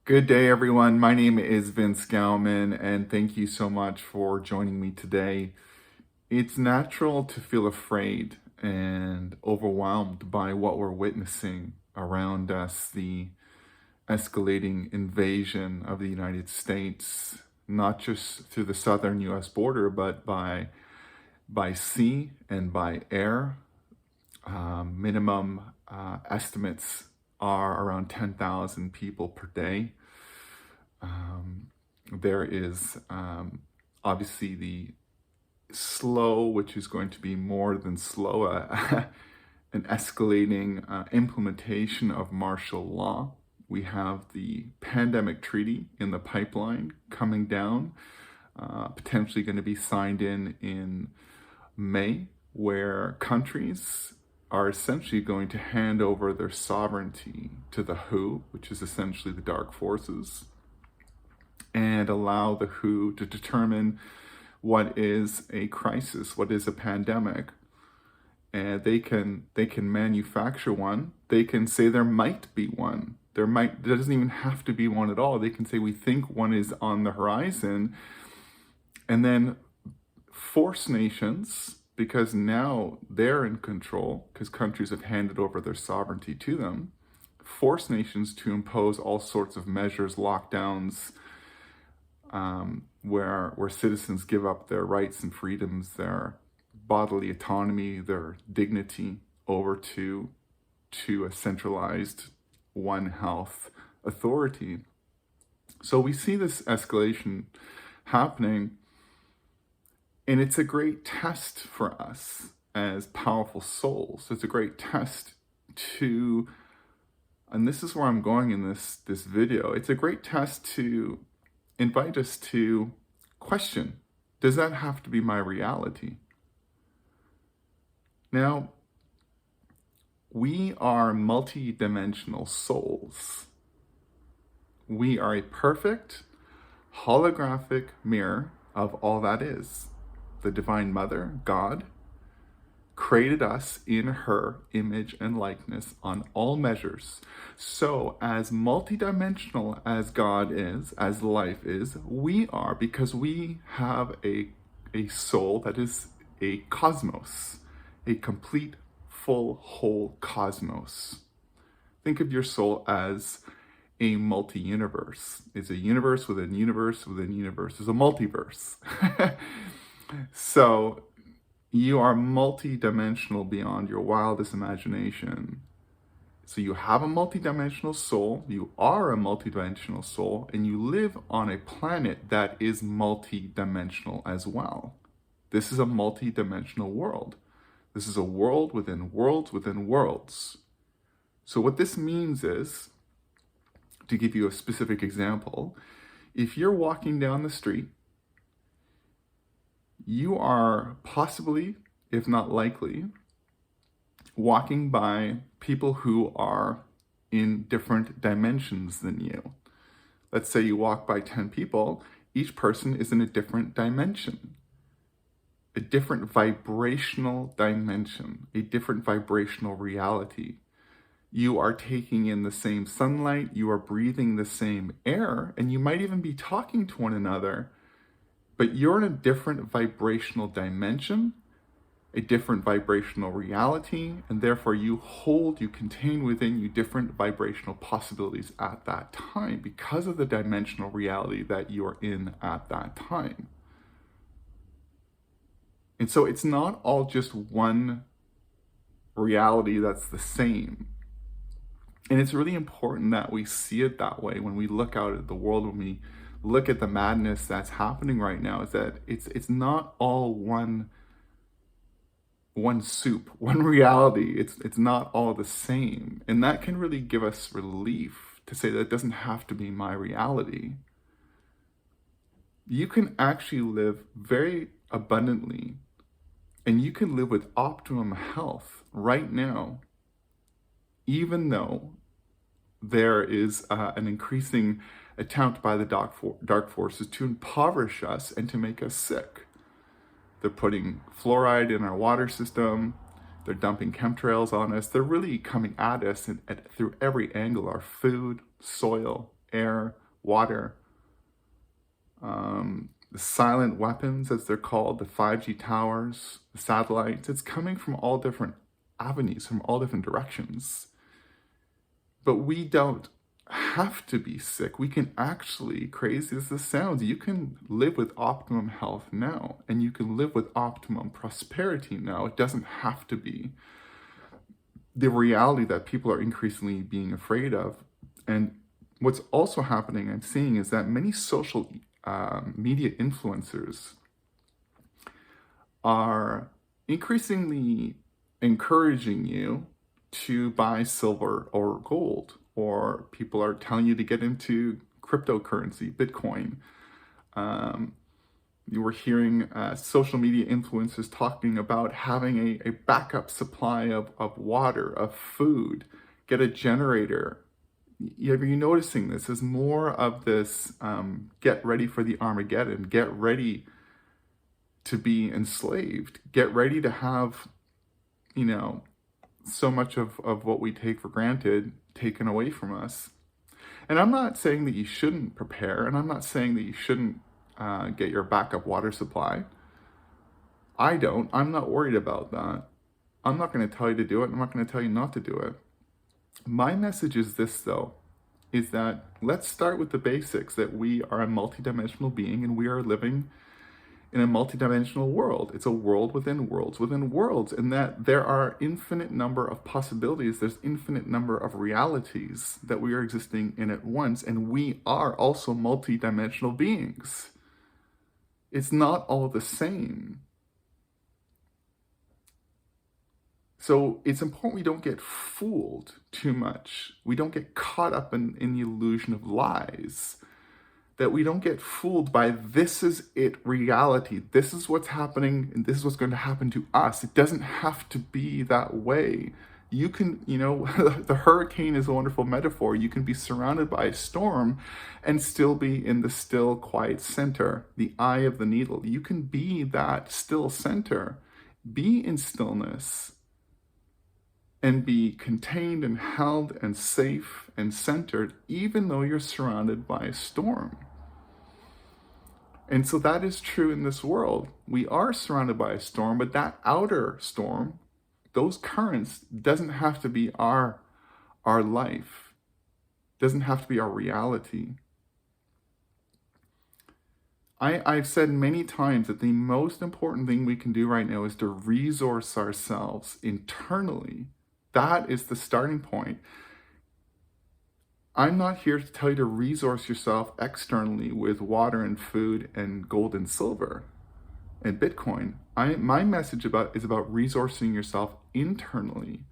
Good day, everyone. My name is Vince Gauman, and thank you so much for joining me today. It's natural to feel afraid and overwhelmed by what we're witnessing around us, the escalating invasion of the United States, not just through the southern US border, but by sea and by air. Minimum estimates are around 10,000 people per day. There is obviously the slow, which is going to be more than slow, an escalating implementation of martial law. We have the pandemic treaty in the pipeline coming down, potentially going to be signed in May, where countries are essentially going to hand over their sovereignty to the WHO, which is essentially the dark forces, and allow the WHO to determine what is a crisis, what is a pandemic. And they can manufacture one. They can say there might be one. There doesn't even have to be one at all. They can say we think one is on the horizon, and then force nations, because now they're in control, because countries have handed over their sovereignty to them, force nations to impose all sorts of measures, lockdowns, where citizens give up their rights and freedoms, their bodily autonomy, their dignity over to a centralized One Health authority. So we see this escalation happening, and it's a great test for us as powerful souls. It's a great test to, and this is where I'm going in this video, it's a great test to invite us to question, does that have to be my reality? Now, we are multidimensional souls. We are a perfect holographic mirror of all that is. The Divine Mother, God, created us in her image and likeness on all measures. So as multidimensional as God is, as life is, we are, because we have a soul that is a cosmos, a complete, full, whole cosmos. Think of your soul as a multi-universe. It's a universe within universe within universe. It's a multiverse. So you are multi-dimensional beyond your wildest imagination. So you have a multi-dimensional soul, you are a multi-dimensional soul, and you live on a planet that is multi-dimensional as well. This is a multi-dimensional world. This is a world within worlds within worlds. So what this means is, to give you a specific example, if you're walking down the street, you are possibly, if not likely, walking by people who are in different dimensions than you. Let's say you walk by 10 people, each person is in a different dimension, a different vibrational dimension, a different vibrational reality. You are taking in the same sunlight, you are breathing the same air, and you might even be talking to one another, but you're in a different vibrational dimension, a different vibrational reality, and therefore you contain within you different vibrational possibilities at that time because of the dimensional reality that you're in at that time. And so it's not all just one reality that's the same. And it's really important that we see it that way when we look out at the world, when we look at the madness that's happening right now, is that it's not all one soup, one reality. It's not all the same. And that can really give us relief to say that it doesn't have to be my reality. You can actually live very abundantly, and you can live with optimum health right now, even though there is an increasing attempt by the dark forces to impoverish us and to make us sick. They're putting fluoride in our water system. They're dumping chemtrails on us. They're really coming at us through every angle, our food, soil, air, water, the silent weapons, as they're called, the 5G towers, the satellites. It's coming from all different avenues, from all different directions. But we don't have to be sick. We can actually, crazy as this sounds, you can live with optimum health now, and you can live with optimum prosperity now. It doesn't have to be the reality that people are increasingly being afraid of. And what's also happening, I'm seeing, is that many social media influencers are increasingly encouraging you to buy silver or gold, or people are telling you to get into cryptocurrency, Bitcoin. You were hearing social media influencers talking about having a backup supply of water, of food, get a generator. Are you noticing this? There's more of this get ready for the Armageddon, get ready to be enslaved, get ready to have, so much of what we take for granted taken away from us. And I'm not saying that you shouldn't prepare, and I'm not saying that you shouldn't get your backup water supply. I'm not worried about that. I'm not going to tell you to do it. I'm not going to tell you not to do it. My message is this, though, is that let's start with the basics, that we are a multidimensional being and we are living in a multidimensional world. It's a world within worlds, and that there are infinite number of possibilities. There's infinite number of realities that we are existing in at once, and we are also multidimensional beings. It's not all the same. So it's important we don't get fooled too much. We don't get caught up in the illusion of lies. That we don't get fooled by this is it reality. This is what's happening and this is what's going to happen to us. It doesn't have to be that way. You can, the hurricane is a wonderful metaphor. You can be surrounded by a storm and still be in the still, quiet center, the eye of the needle. You can be that still center. Be in stillness and be contained and held and safe and centered, even though you're surrounded by a storm. And so that is true in this world. We are surrounded by a storm, but that outer storm, those currents, doesn't have to be our life, doesn't have to be our reality. I've said many times that the most important thing we can do right now is to resource ourselves internally. That is the starting point. I'm not here to tell you to resource yourself externally with water and food and gold and silver and Bitcoin. My message is about resourcing yourself internally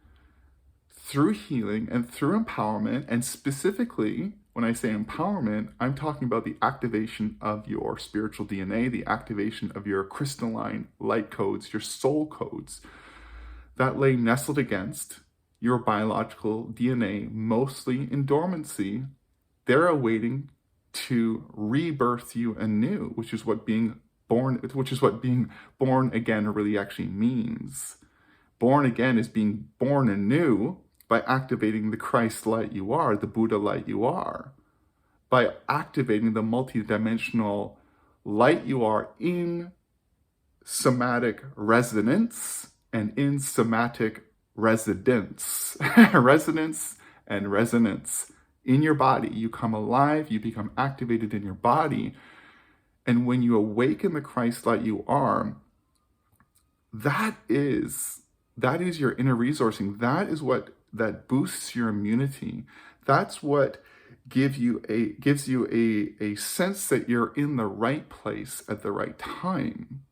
through healing and through empowerment. And specifically, when I say empowerment, I'm talking about the activation of your spiritual DNA, the activation of your crystalline light codes, your soul codes that lay nestled against your biological DNA, mostly in dormancy. They're awaiting to rebirth you anew, which is what being born again really actually means. Born again is being born anew by activating the Christ light you are, the Buddha light you are, by activating the multidimensional light you are in somatic resonance and in somatic residence. Resonance and resonance in your body. You come alive, you become activated in your body. And when you awaken the Christ light you are, that is your inner resourcing. That boosts your immunity. That's what gives you a sense that you're in the right place at the right time.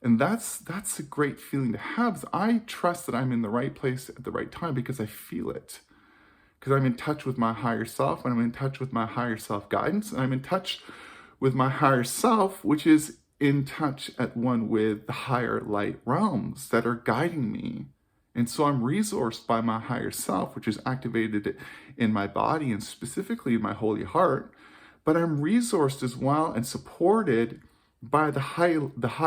And that's a great feeling to have. I trust that I'm in the right place at the right time because I feel it. Because I'm in touch with my higher self, and I'm in touch with my higher self guidance, and I'm in touch with my higher self, which is in touch at one with the higher light realms that are guiding me. And so I'm resourced by my higher self, which is activated in my body and specifically in my holy heart. But I'm resourced as well and supported by the high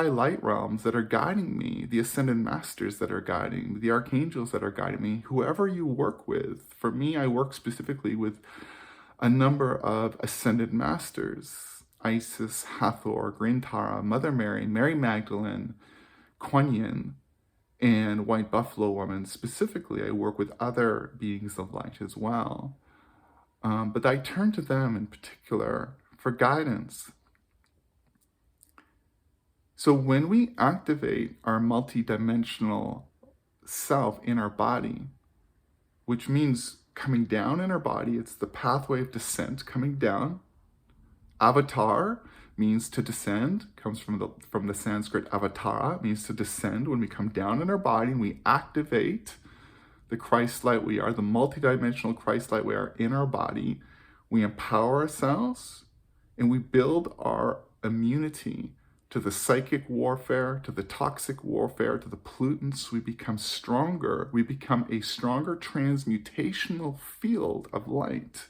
light realms that are guiding me, the ascended masters that are guiding me, the archangels that are guiding me, whoever you work with. For me, I work specifically with a number of ascended masters: Isis, Hathor, Green Tara, Mother Mary, Mary Magdalene, Kuan Yin, and White Buffalo Woman. Specifically, I work with other beings of light as well. But I turn to them in particular for guidance. So when we activate our multidimensional self in our body, which means coming down in our body, it's the pathway of descent, coming down. Avatar means to descend, comes from the Sanskrit avatara, means to descend. When we come down in our body and we activate the Christ light we are, the multidimensional Christ light we are in our body, we empower ourselves and we build our immunity to the psychic warfare, to the toxic warfare, to the pollutants. We become stronger. We become a stronger transmutational field of light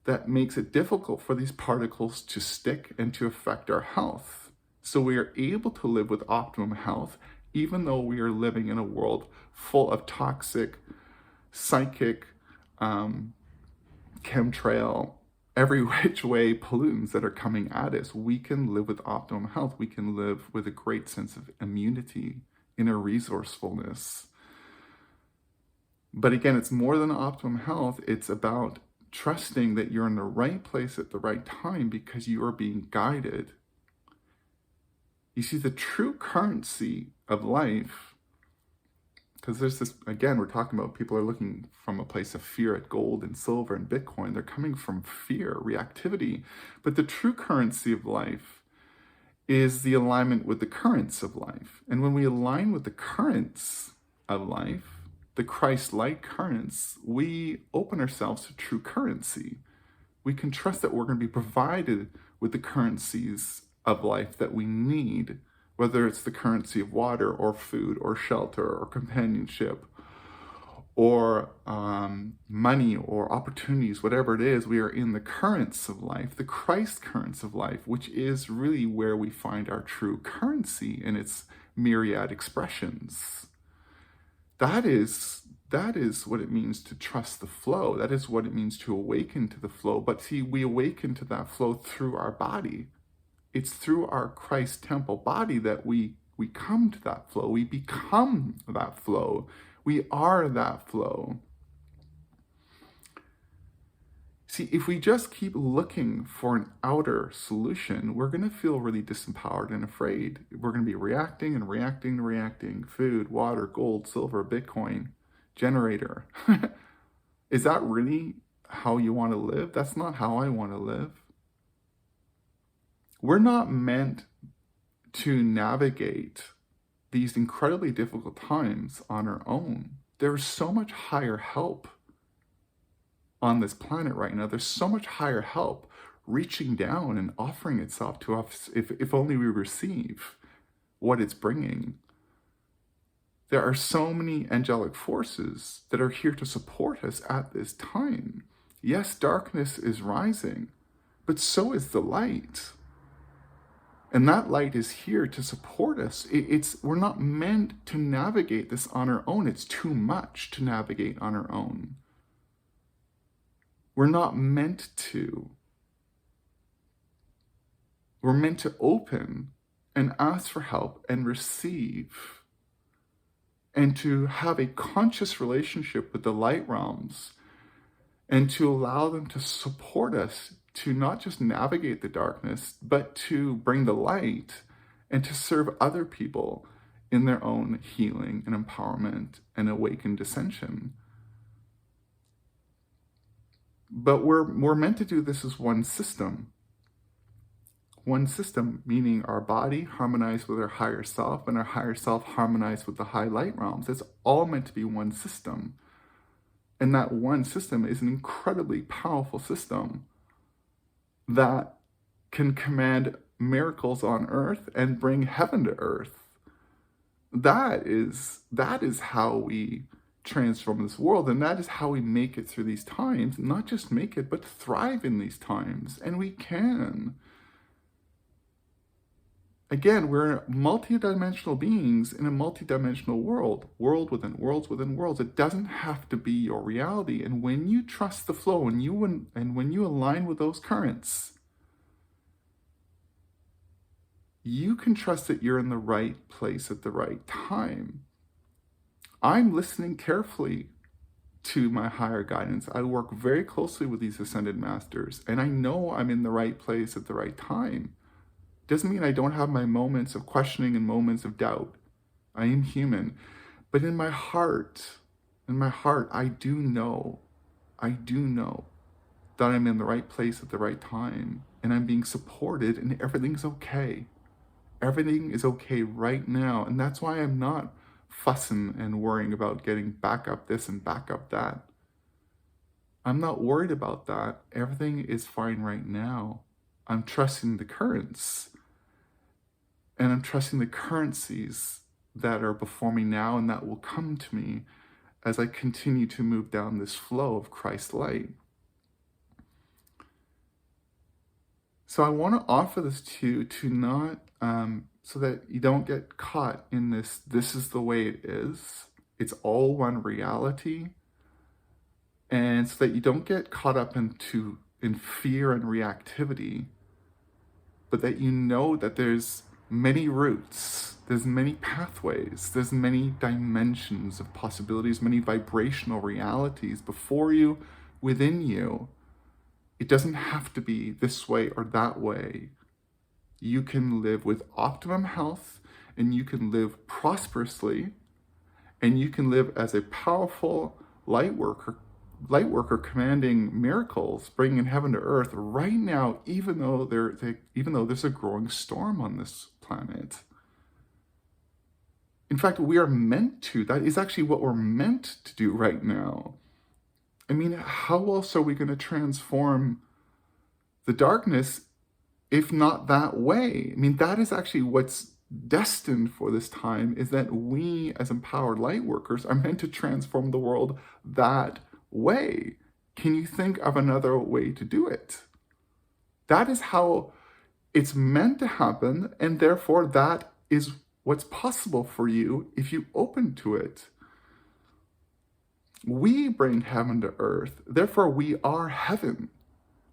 that makes it difficult for these particles to stick and to affect our health. So we are able to live with optimum health, even though we are living in a world full of toxic, psychic, chemtrail, every which way pollutants that are coming at us. We can live with optimum health. We can live with a great sense of immunity, inner resourcefulness. But again, it's more than optimum health. It's about trusting that you're in the right place at the right time because you are being guided. You see, the true currency of life, because there's this, again, we're talking about people are looking from a place of fear at gold and silver and Bitcoin. They're coming from fear, reactivity. But the true currency of life is the alignment with the currents of life. And when we align with the currents of life, the Christ-like currents, we open ourselves to true currency. We can trust that we're going to be provided with the currencies of life that we need, whether it's the currency of water or food or shelter or companionship or money or opportunities, whatever it is. We are in the currents of life, the Christ currents of life, which is really where we find our true currency in its myriad expressions. That is what it means to trust the flow. That is what it means to awaken to the flow. But see, we awaken to that flow through our body. It's through our Christ temple body that we come to that flow. We become that flow. We are that flow. See, if we just keep looking for an outer solution, we're going to feel really disempowered and afraid. We're going to be reacting and reacting and reacting. Food, water, gold, silver, Bitcoin, generator. Is that really how you want to live? That's not how I want to live. We're not meant to navigate these incredibly difficult times on our own. There's so much higher help on this planet right now. There's so much higher help reaching down and offering itself to us if only we receive what it's bringing. There are so many angelic forces that are here to support us at this time. Yes, darkness is rising, but so is the light. And that light is here to support us. We're not meant to navigate this on our own. It's too much to navigate on our own. We're not meant to. We're meant to open and ask for help and receive, and to have a conscious relationship with the light realms, and to allow them to support us to not just navigate the darkness, but to bring the light and to serve other people in their own healing and empowerment and awakened ascension. But we're meant to do this as one system. One system, meaning our body harmonized with our higher self and our higher self harmonized with the high light realms. It's all meant to be one system. And that one system is an incredibly powerful system that can command miracles on earth and bring heaven to earth. That is how we transform this world, and that is how we make it through these times. Not just make it, but thrive in these times. And we can. Again, we're multidimensional beings in a multidimensional world, world within worlds within worlds. It doesn't have to be your reality. And when you trust the flow and when you align with those currents, you can trust that you're in the right place at the right time. I'm listening carefully to my higher guidance. I work very closely with these ascended masters, and I know I'm in the right place at the right time. Doesn't mean I don't have my moments of questioning and moments of doubt. I am human. But in my heart, I do know that I'm in the right place at the right time, and I'm being supported, and everything's okay. Everything is okay right now. And that's why I'm not fussing and worrying about getting back up this and back up that. I'm not worried about that. Everything is fine right now. I'm trusting the currents. And I'm trusting the currencies that are before me now and that will come to me as I continue to move down this flow of Christ light. So I want to offer this to you to not, so that you don't get caught in this is the way it is. It's all one reality. And so that you don't get caught up in fear and reactivity, but that you know that there's many routes, there's many pathways, there's many dimensions of possibilities, many vibrational realities before you, within you. It doesn't have to be this way or that way. You can live with optimum health, and you can live prosperously, and you can live as a powerful light worker commanding miracles, bringing heaven to earth right now, even though there's a growing storm on this planet. In fact, we are meant to. That is actually what we're meant to do right now. I mean, how else are we going to transform the darkness if not that way? I mean, that is actually what's destined for this time, is that we as empowered light workers are meant to transform the world that way. Can you think of another way to do it? That is how it's meant to happen, and therefore that is what's possible for you if you open to it. We bring heaven to earth, therefore we are heaven.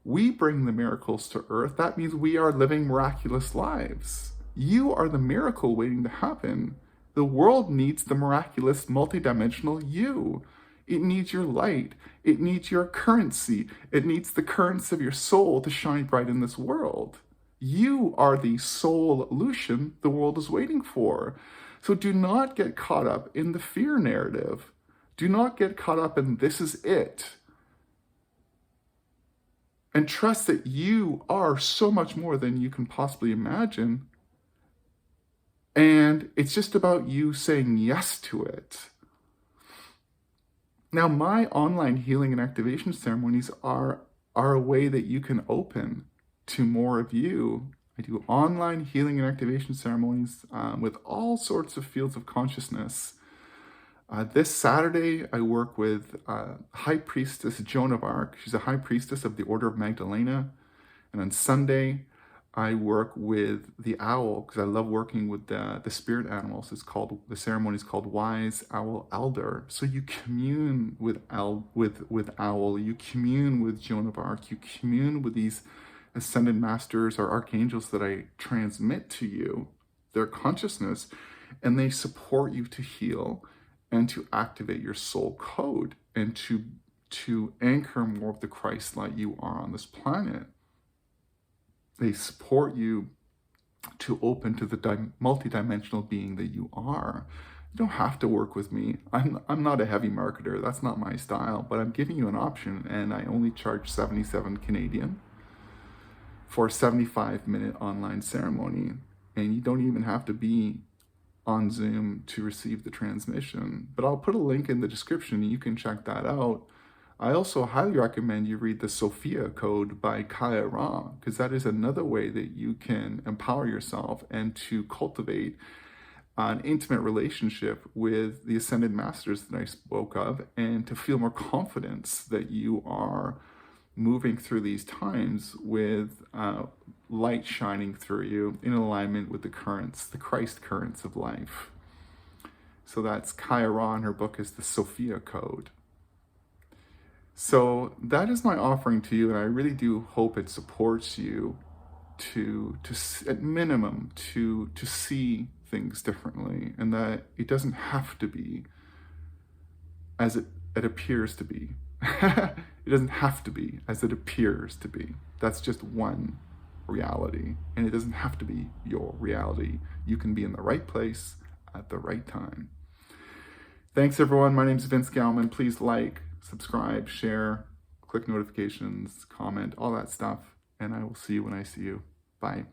We bring the miracles to earth. That means we are living miraculous lives. You are the miracle waiting to happen. The world needs the miraculous multidimensional you. It needs your light. It needs your currency. It needs the currents of your soul to shine bright in this world. You are the solution the world is waiting for. So do not get caught up in the fear narrative. Do not get caught up in this is it. And trust that you are so much more than you can possibly imagine. And it's just about you saying yes to it. Now, my online healing and activation ceremonies are a way that you can open to more of you. I do online healing and activation ceremonies with all sorts of fields of consciousness. This Saturday, I work with High Priestess Joan of Arc. She's a High Priestess of the Order of Magdalena. And on Sunday, I work with the owl, because I love working with the spirit animals. The ceremony is called Wise Owl Elder. So you commune with owl, you commune with Joan of Arc, you commune with these ascended masters or archangels that I transmit to you, their consciousness, and they support you to heal and to activate your soul code and to anchor more of the Christ light you are on this planet. They support you to open to the multidimensional being that you are. You don't have to work with me. I'm not a heavy marketer. That's not my style, but I'm giving you an option, and I only charge 77 Canadian for a 75-minute online ceremony. And you don't even have to be on Zoom to receive the transmission. But I'll put a link in the description and you can check that out. I also highly recommend you read the Sophia Code by Kaya Ra, because that is another way that you can empower yourself and to cultivate an intimate relationship with the Ascended Masters that I spoke of, and to feel more confidence that you are moving through these times with light shining through you in alignment with the currents, the Christ currents of life. So that's Chiron. Her book is the Sophia Code. So that is my offering to you, and I really do hope it supports you to at minimum, to see things differently, and that it doesn't have to be as it appears to be. It doesn't have to be as it appears to be. That's just one reality, and it doesn't have to be your reality. You can be in the right place at the right time. Thanks, everyone. My name is Vince Gallman. Please like, subscribe, share, click notifications, comment, all that stuff, and I will see you when I see you. Bye.